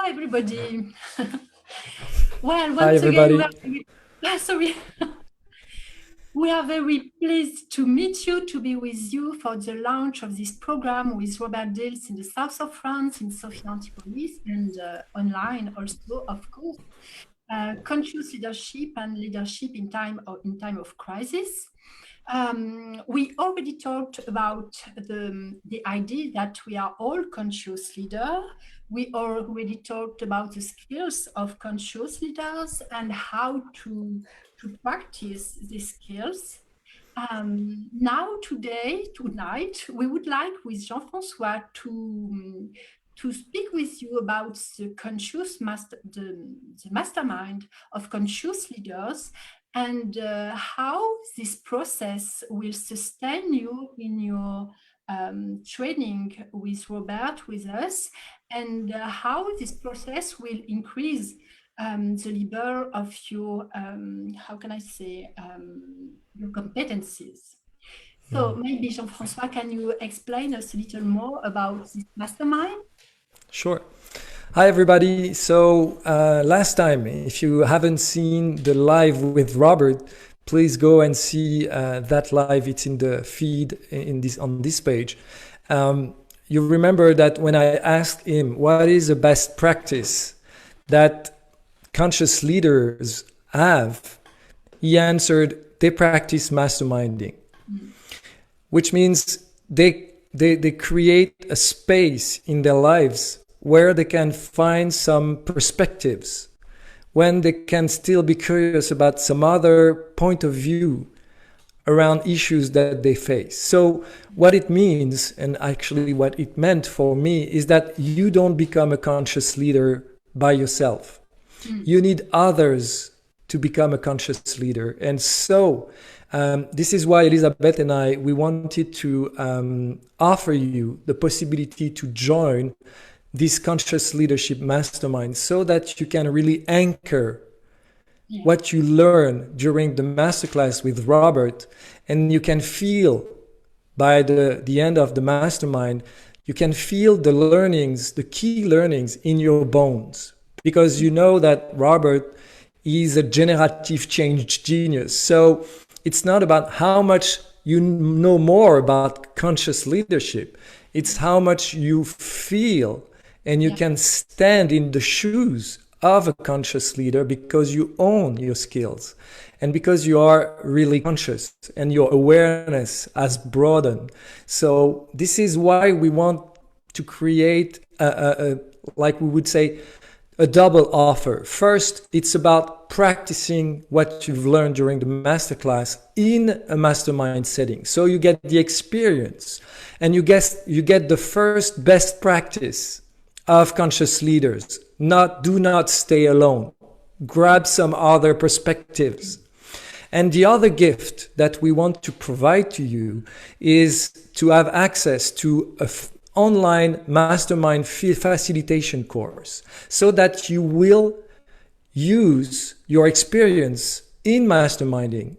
everybody. Well, Hi, once again, everybody. sorry. We are very pleased to meet you, to be with you for the launch of this program with Robert Dilts in the south of France, in Sophia Antipolis, and online also, of course. Conscious leadership and leadership in time of crisis. We already talked about the idea that we are all conscious leaders. We already talked about the skills of conscious leaders and how to practice these skills. Tonight, we would like with Jean-François to speak with you about the mastermind of conscious leaders and how this process will sustain you in your training with Robert, with us, and how this process will increase the level of your, how can I say, your competencies. So maybe Jean-François, can you explain us a little more about this mastermind? Sure. Hi, everybody. So, last time, if you haven't seen the live with Robert, please go and see that live. It's in the feed on this page. You remember that when I asked him what is the best practice that conscious leaders have, he answered they practice masterminding, which means they create a space in their lives where they can find some perspectives, when they can still be curious about some other point of view around issues that they face. So what it means, and actually what it meant for me, is that you don't become a conscious leader by yourself. You need others to become a conscious leader. And so this is why Elizabeth and we wanted to offer you the possibility to join this conscious leadership mastermind so that you can really anchor what you learn during the masterclass with Robert, and you can feel by the end of the mastermind, you can feel the learnings, the key learnings in your bones, because you know that Robert is a generative change genius. So it's not about how much you know more about conscious leadership. It's how much you feel and you can stand in the shoes of a conscious leader because you own your skills and because you are really conscious and your awareness has broadened. So this is why we want to create like we would say, a double offer. First, it's about practicing what you've learned during the masterclass in a mastermind setting. So you get the experience and you get the first best practice of conscious leaders. Do not stay alone. Grab some other perspectives. And the other gift that we want to provide to you is to have access to an online mastermind facilitation course so that you will use your experience in masterminding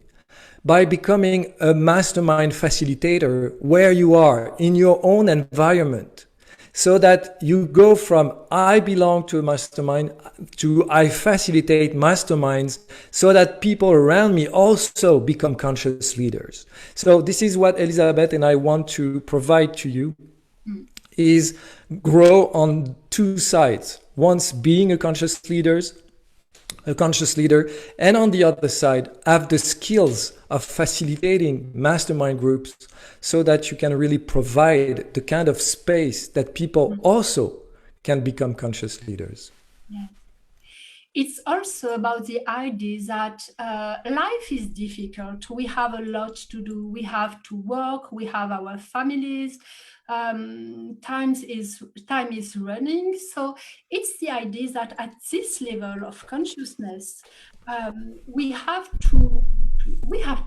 by becoming a mastermind facilitator where you are in your own environment, so that you go from I belong to a mastermind to I facilitate masterminds so that people around me also become conscious leaders. So this is what Elizabeth and I want to provide to you, is grow on two sides. Once being a conscious leader, and on the other side, have the skills of facilitating mastermind groups so that you can really provide the kind of space that people also can become conscious leaders. Yeah. It's also about the idea that life is difficult. We have a lot to do. We have to work. We have our families. Time is running. So it's the idea that at this level of consciousness, we have to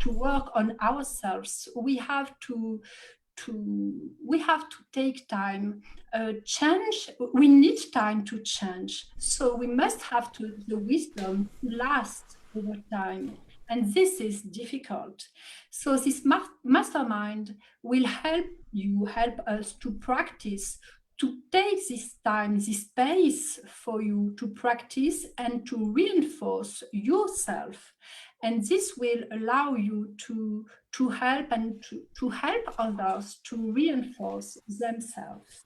work on ourselves. We have to take time. We need time to change, so we must have the wisdom to last over time, and this is difficult. So this mastermind will help us to practice to take this time, this space for you to practice and to reinforce yourself. And this will allow you to help and to help others to reinforce themselves.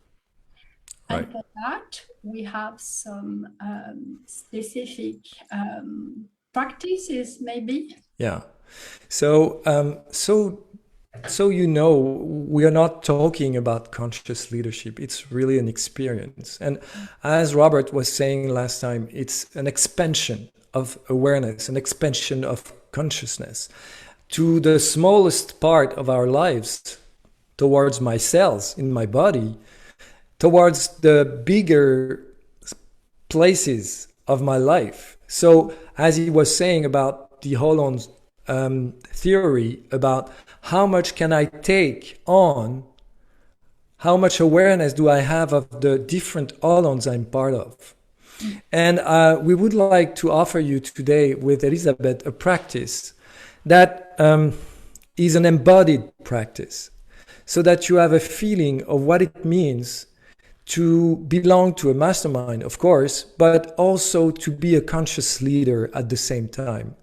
Right. And for that, we have some specific practices, maybe. Yeah. So, so you know, we are not talking about conscious leadership. It's really an experience. And as Robert was saying last time, it's an expansion of awareness, an expansion of consciousness to the smallest part of our lives, towards my cells in my body, towards the bigger places of my life. So as he was saying about the Holland's theory about how much can I take on, how much awareness do I have of the different Hollands I'm part of. And we would like to offer you today with Elizabeth a practice that is an embodied practice, so that you have a feeling of what it means to belong to a mastermind, of course, but also to be a conscious leader at the same time.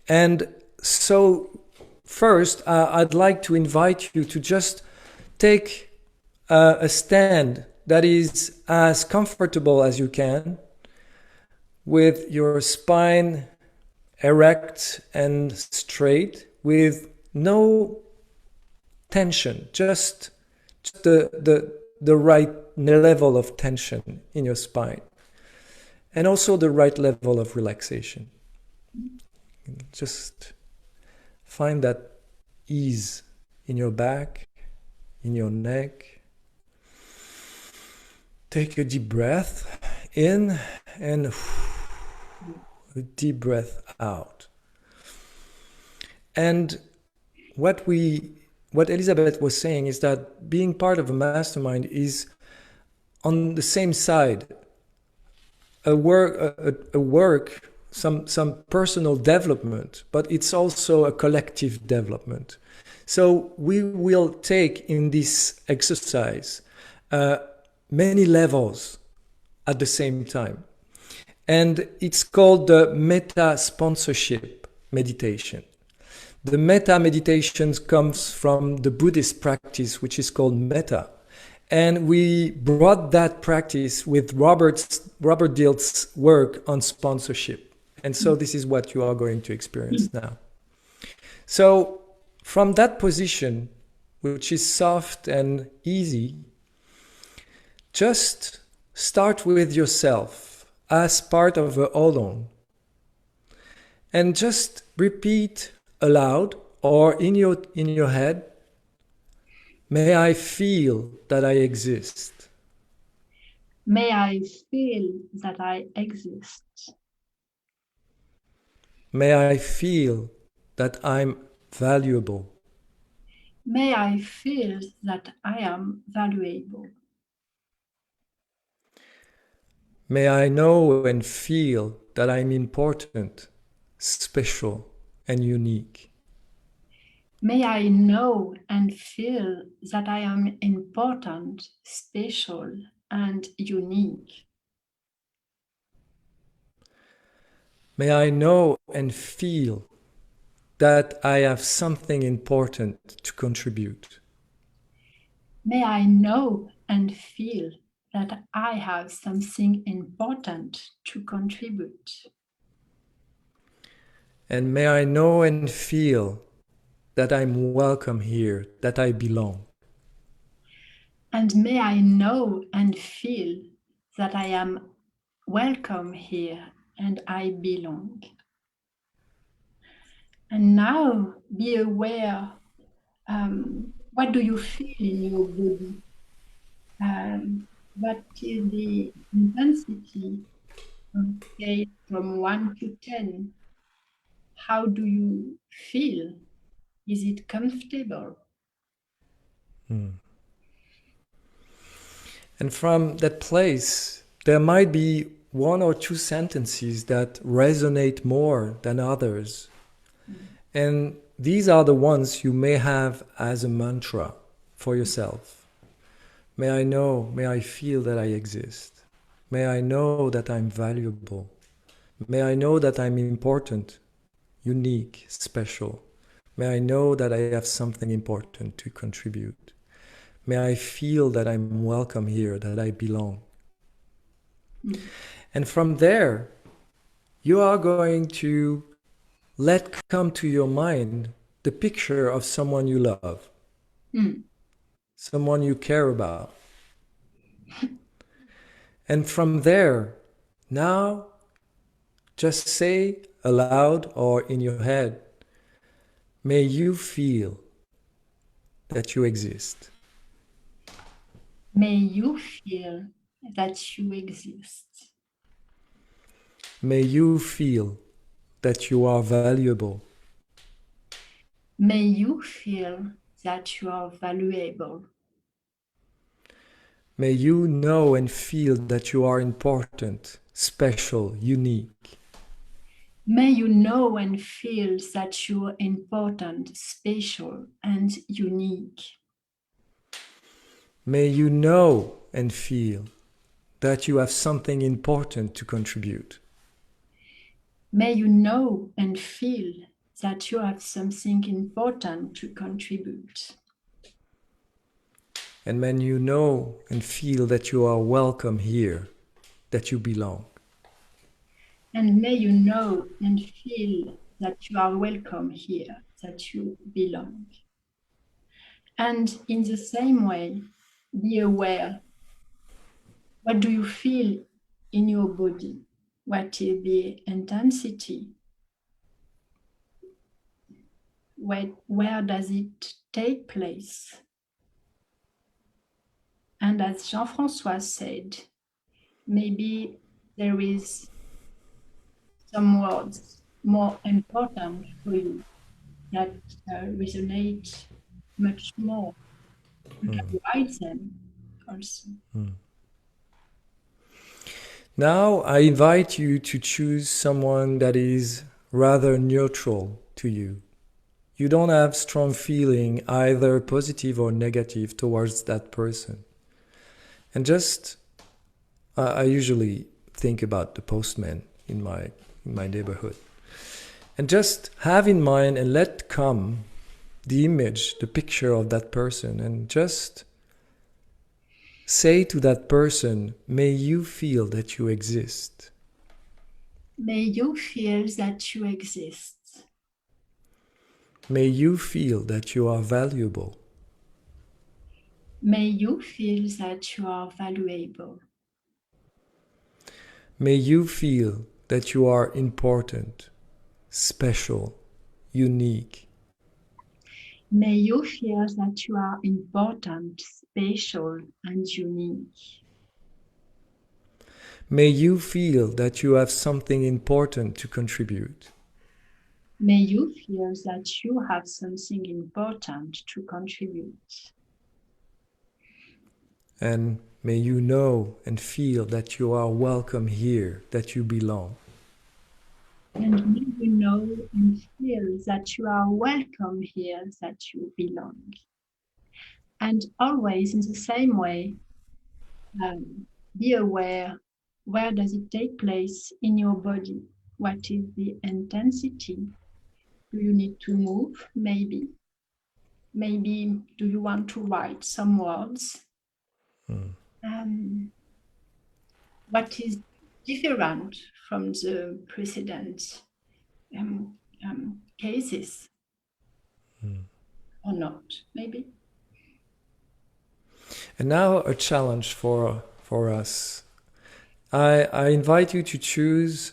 And so first, I'd like to invite you to just take a stand that is as comfortable as you can, with your spine erect and straight, with no tension, just the right level of tension in your spine, and also the right level of relaxation. Just find that ease in your back, in your neck. Take a deep breath in and a deep breath out. And what Elizabeth was saying is that being part of a mastermind is on the same side, some personal development, but it's also a collective development. So we will take in this exercise many levels at the same time. And it's called the meta sponsorship meditation. The meta meditation comes from the Buddhist practice, which is called metta. And we brought that practice with Robert Dilts' work on sponsorship. And so this is what you are going to experience now. So from that position, which is soft and easy, just start with yourself as part of a Odon. And just repeat aloud or in your head, may I feel that I exist. May I feel that I exist. May I feel that I'm valuable. May I feel that I am valuable. May I know and feel that I'm important, special, and unique. May I know and feel that I am important, special, and unique. May I know and feel that I have something important to contribute. May I know and feel that I have something important to contribute. And may I know and feel that I'm welcome here, that I belong. And may I know and feel that I am welcome here and I belong. And now be aware, what do you feel in your body? What is the intensity on a scale from 1 to 10? How do you feel? Is it comfortable? And from that place, there might be one or two sentences that resonate more than others. And these are the ones you may have as a mantra for yourself. May I know, may I feel that I exist. May I know that I'm valuable. May I know that I'm important, unique, special. May I know that I have something important to contribute. May I feel that I'm welcome here, that I belong. And from there, you are going to let come to your mind the picture of someone you love, someone you care about. And from there, now just say aloud or in your head, may you feel that you exist. May you feel that you exist. May you feel that you are valuable. May you feel that you are valuable. May you know and feel that you are important, special, unique. May you know and feel that you are important, special, and unique. May you know and feel that you have something important to contribute. May you know and feel that you have something important to contribute. And may you know and feel that you are welcome here, that you belong. And may you know and feel that you are welcome here, that you belong. And in the same way, be aware. What do you feel in your body? What is the intensity? Where does it take place? And as Jean-François said, maybe there is some words more important for you that resonate much more. You can write them also. Now I invite you to choose someone that is rather neutral to you. You don't have strong feeling, either positive or negative, towards that person. And just, I usually think about the postman in my neighborhood. And just have in mind and let come the image, the picture of that person, and just say to that person, may you feel that you exist. May you feel that you exist. May you feel that you are valuable. May you feel that you are valuable. May you feel that you are important, special, unique. May you feel that you are important, special, and unique. May you feel that you have something important to contribute. May you feel that you have something important to contribute. And may you know and feel that you are welcome here, that you belong. And may you know and feel that you are welcome here, that you belong. And always in the same way, be aware, where does it take place in your body? What is the intensity? Do you need to move? Maybe. Maybe do you want to write some words? What is different from the precedent cases? Or not, maybe? And now a challenge for us. I invite you to choose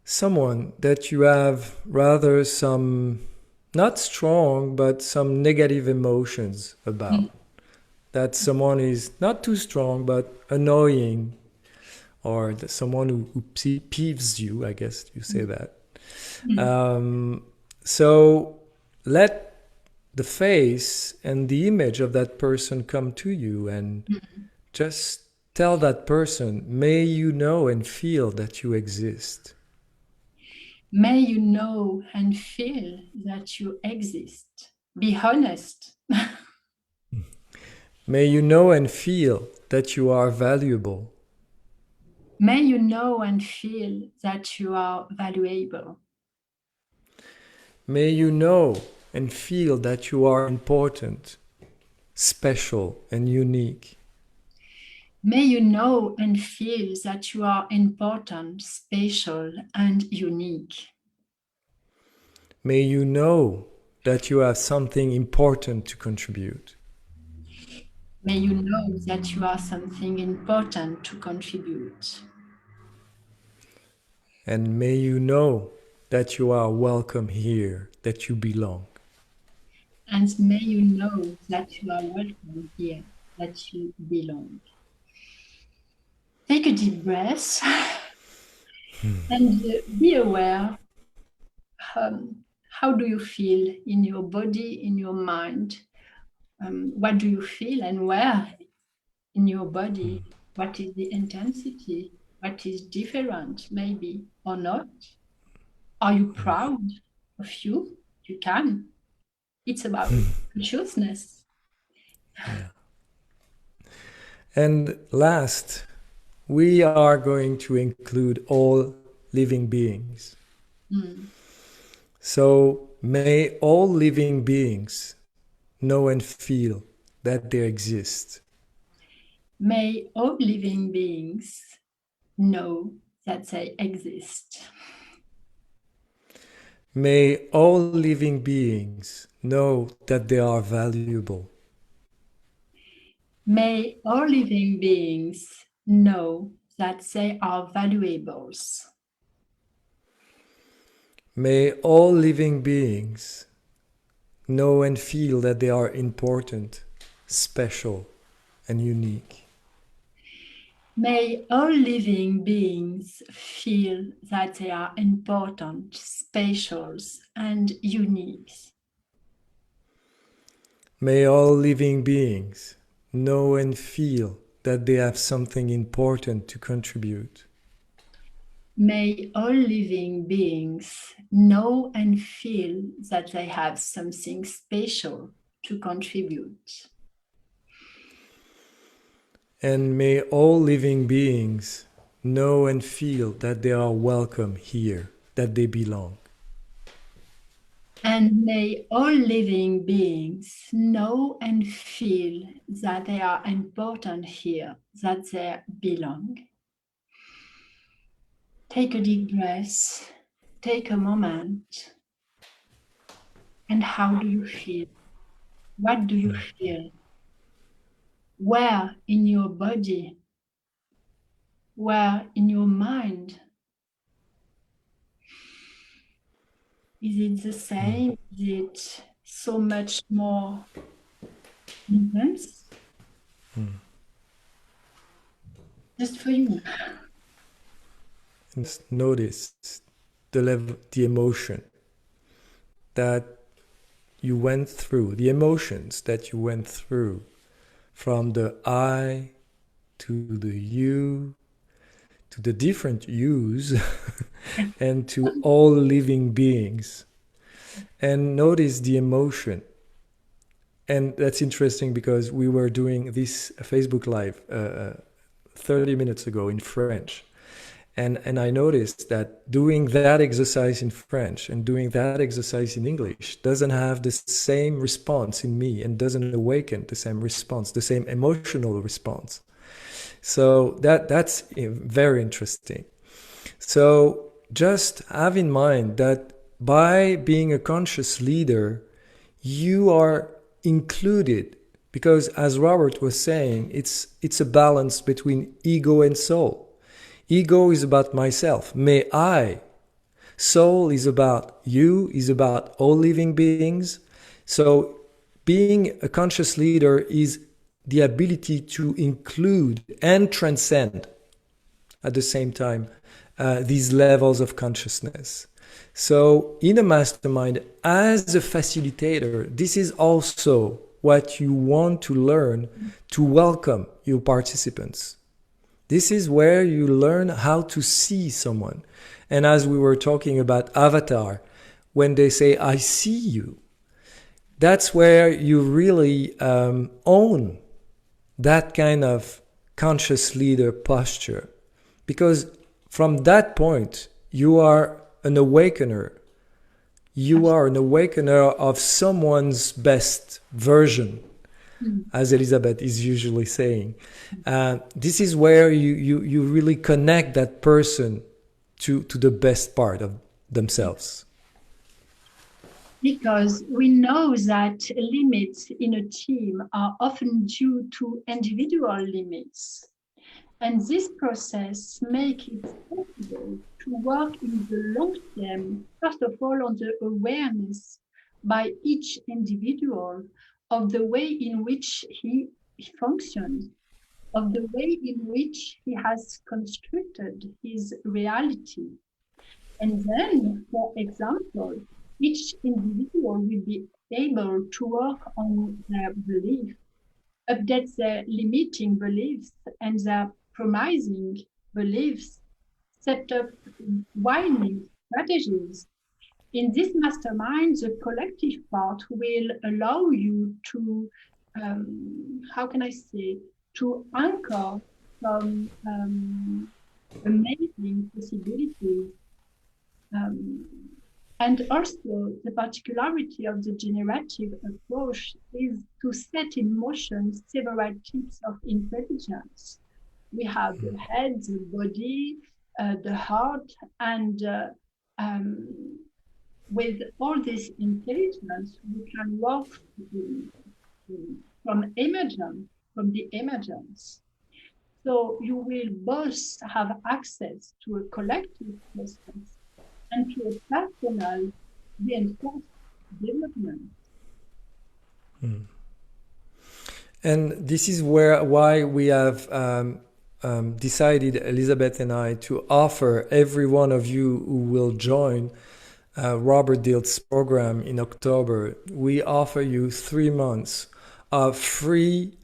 someone that you have rather some, not strong, but some negative emotions about. That someone is not too strong, but annoying, or someone who peeves you, I guess you say that. So let the face and the image of that person come to you, and just tell that person, may you know and feel that you exist. May you know and feel that you exist. Be honest. May you know and feel that you are valuable. May you know and feel that you are valuable. May you know and feel that you are important, special, and unique. May you know and feel that you are important, special, and unique. May you know that you have something important to contribute. May you know that you are something important to contribute. And may you know that you are welcome here, that you belong. And may you know that you are welcome here, that you belong. Take a deep breath and be aware. How do you feel in your body, in your mind? What do you feel and where in your body? What is the intensity? What is different, maybe, or not? Are you proud of you? You can. It's about consciousness. Yeah. And last, we are going to include all living beings. So may all living beings know and feel that they exist. May all living beings know that they exist. May all living beings know that they are valuable. May all living beings know that they are valuables. May all living beings know and feel that they are important, special, and unique. May all living beings feel that they are important, special, and unique. May all living beings know and feel that they have something important to contribute. May all living beings know and feel that they have something special to contribute. And may all living beings know and feel that they are welcome here, that they belong. And may all living beings know and feel that they are important here, that they belong. Take a deep breath, take a moment. And how do you feel? What do you feel? Where in your body? Where in your mind? Is it the same? Is it so much more intense? Just for you. And just notice the level, the emotion that you went through, the emotions that you went through, from the I to the you, to the different yous, and to all living beings. And notice the emotion. And that's interesting because we were doing this Facebook Live 30 minutes ago in French. And I noticed that doing that exercise in French and doing that exercise in English doesn't have the same response in me and doesn't awaken the same response, the same emotional response. So that's very interesting. So just have in mind that by being a conscious leader, you are included, because as Robert was saying, it's a balance between ego and soul. Ego is about myself, may I. Soul is about you, is about all living beings. So being a conscious leader is the ability to include and transcend at the same time these levels of consciousness. So in a mastermind, as a facilitator, this is also what you want to learn to welcome your participants. This is where you learn how to see someone. And as we were talking about avatar, when they say, I see you, that's where you really own that kind of conscious leader posture. Because from that point, you are an awakener. You are an awakener of someone's best version, as Elizabeth is usually saying. This is where you really connect that person to the best part of themselves. Because we know that limits in a team are often due to individual limits. And this process makes it possible to work in the long term, first of all, on the awareness by each individual of the way in which he functions, of the way in which he has constructed his reality. And then, for example, each individual will be able to work on their belief, update their limiting beliefs and their promising beliefs, set up widening strategies. In this mastermind, the collective part will allow you to, how can I say, to anchor some amazing possibilities. And also, the particularity of the generative approach is to set in motion several types of intelligence. We have the head, the body, the heart, and with all this intelligence, we can work from the emergence. So you will both have access to a collective process and to a personal reinforced development. And this is why we have decided, Elizabeth and I, to offer every one of you who will join Robert Dilts program in October. We offer you 3 months of free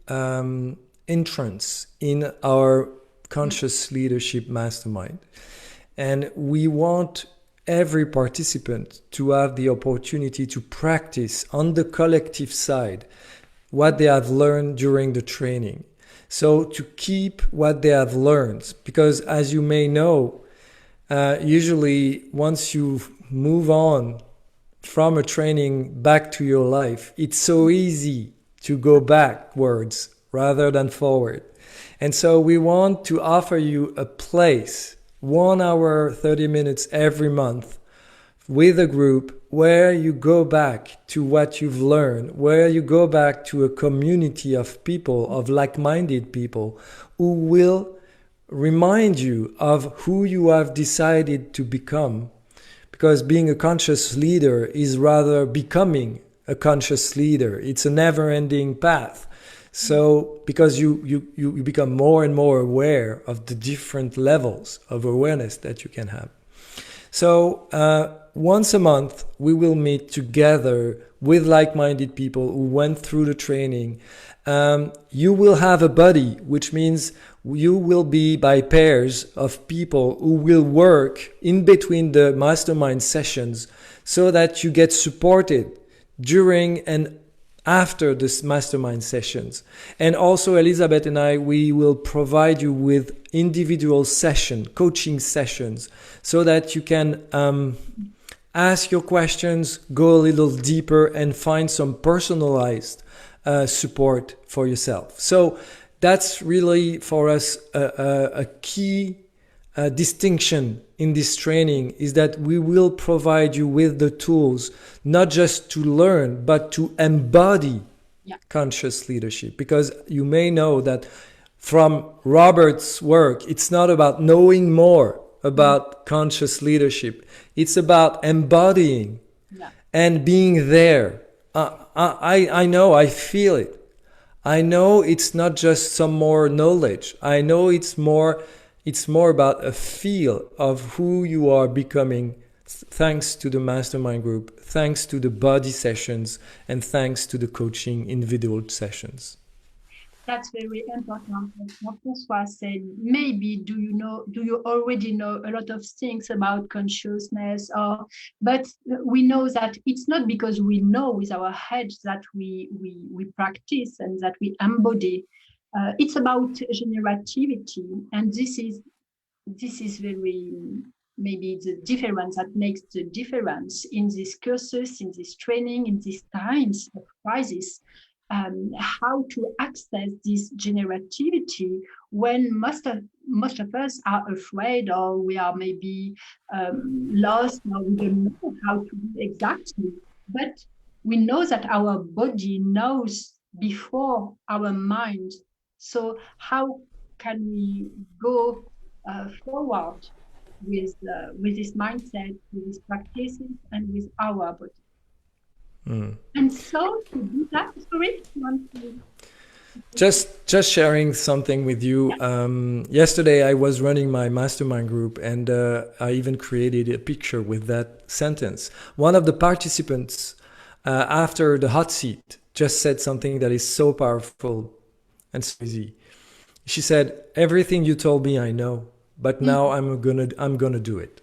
entrance in our Conscious Leadership Mastermind. And we want every participant to have the opportunity to practice on the collective side what they have learned during the training. So to keep what they have learned, because as you may know, usually once you move on from a training back to your life, it's so easy to go backwards rather than forward. And so we want to offer you a place, 1 hour, 30 minutes every month with a group where you go back to what you've learned, where you go back to a community of people, of like-minded people who will remind you of who you have decided to become. Because being a conscious leader is rather becoming a conscious leader. It's a never-ending path. So because you become more and more aware of the different levels of awareness that you can have. So once a month, we will meet together with like-minded people who went through the training. You will have a buddy, which means you will be by pairs of people who will work in between the mastermind sessions so that you get supported during and after this mastermind sessions. And also Elizabeth and I, we will provide you with individual coaching sessions, so that you can ask your questions, go a little deeper and find some personalized support for yourself. So that's really for us a key distinction in this training, is that we will provide you with the tools, not just to learn, but to embody conscious leadership. Because you may know that from Robert's work, it's not about knowing more about conscious leadership. It's about embodying and being there. I know, I feel it. I know it's not just some more knowledge. I know it's more about a feel of who you are becoming, thanks to the mastermind group, thanks to the body sessions, and thanks to the coaching individual sessions. That's very important. What François said, maybe do you already know a lot of things about consciousness, but we know that it's not because we know with our heads that we practice and that we embody. It's about generativity, and this is very maybe the difference that makes the difference in this cursus, in this training, in these times of crisis. How to access this generativity when most of us are afraid, or we are maybe lost, or we don't know how to do exactly. But we know that our body knows before our mind. So how can we go forward with this mindset, with these practices, and with our body? And so to do that, sorry, just sharing something with you. Yesterday I was running my mastermind group, and I even created a picture with that sentence. One of the participants after the hot seat just said something that is so powerful and so easy. She said, "Everything you told me I know, but now I'm gonna do it."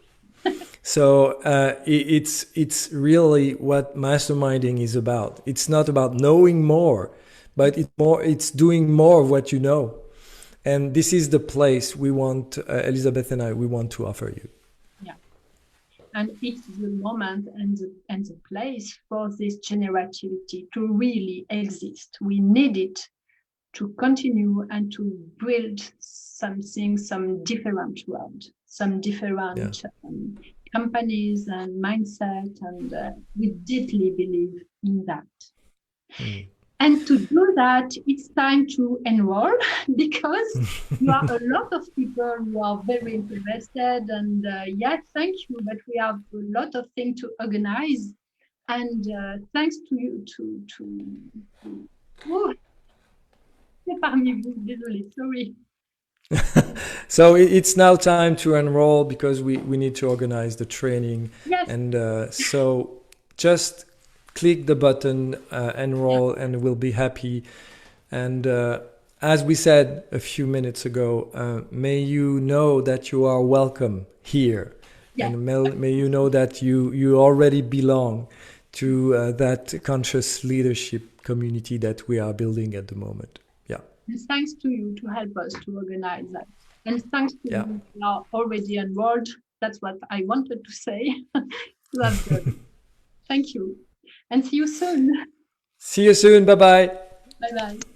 So it's really what masterminding is about. It's not about knowing more, but it's doing more of what you know. And this is the place we want, Elizabeth and I, we want to offer you. Yeah. And it's the moment and the place for this generativity to really exist. We need it to continue and to build something, some different world, some different companies and mindset, and we deeply believe in that. And to do that, it's time to enroll, because you are a lot of people who are very interested, and thank you, but we have a lot of things to organize, and thanks to you parmi vous, désolé, sorry. So it's now time to enroll, because we need to organize the training. Yes. And so just click the button, enroll, and we'll be happy. And as we said a few minutes ago, may you know that you are welcome here. Yes. And may you know that you already belong to that conscious leadership community that we are building at the moment. And thanks to you to help us to organize that. And thanks to you who are already enrolled. That's what I wanted to say. You have done. Thank you. And see you soon. See you soon. Bye-bye. Bye-bye.